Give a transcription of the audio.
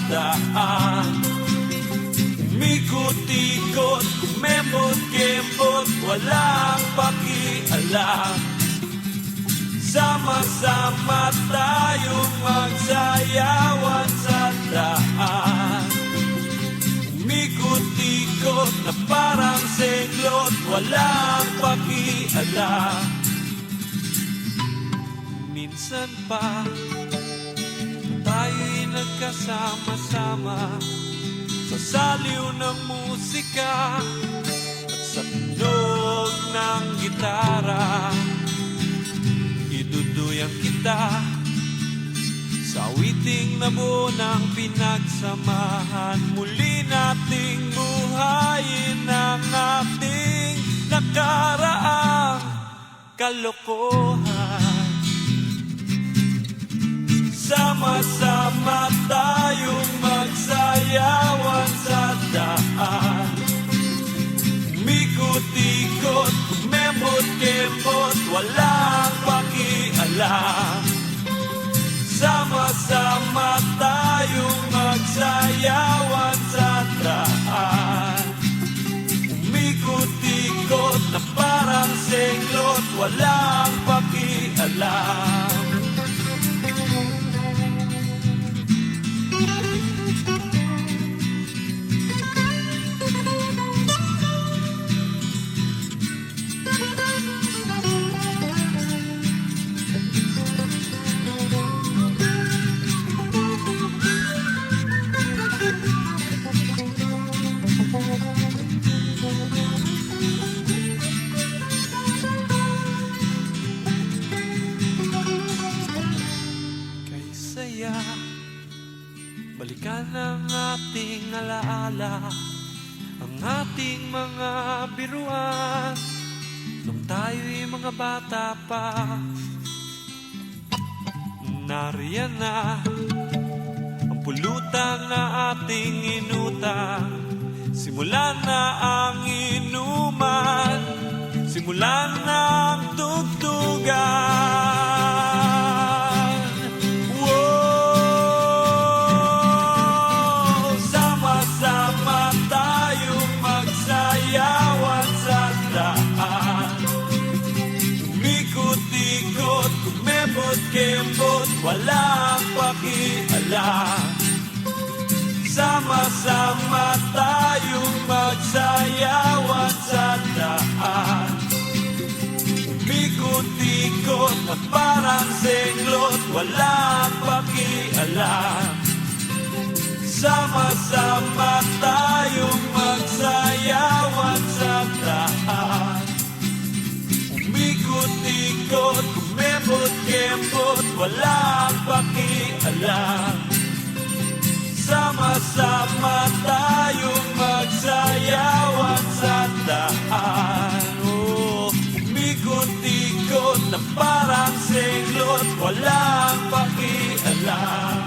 daan. Umikot-ikot, kumembot-kembot, walang pakialam. Sama-sama tayong magsayawan sa daan. Umikot-ikot na parang senglot, walang pakialam. Minsan pa tayo'y nagkasama-sama sa saliw ng musika at sa tunog ng gitara. Iduduyang kita sa awiting nabuo ng pinagsamahan. Muli nating buhayin ang ating nakaraang kalokohan. Sama-sama tayong magsayawan sa daan. Umikot-ikot, kumembot-kembot, walang pakialam. Sama-sama tayong magsayawan sa daan. Umikot-ikot na parang senglot, walang pakialam. Balikan ang ating alaala, ang ating mga biruan nung tayo'y mga bata pa. Nariyan na ang pulutan na ating inutang. Simulan na ang inuman, simulan na ang tugtugan. Kumembot-kembot, walang pakialam. Sama-sama tayong magsayawan sa daan. Umikot-ikot na parang senglot, walang pakialam. Sama-sama tayong magsayawan sa daan. Umikot-ikot, kumembot-kembot, walang pakialam. Sama-sama tayong magsayawan sa daan. Umikot-ikot na parang senglot, walang pakialam.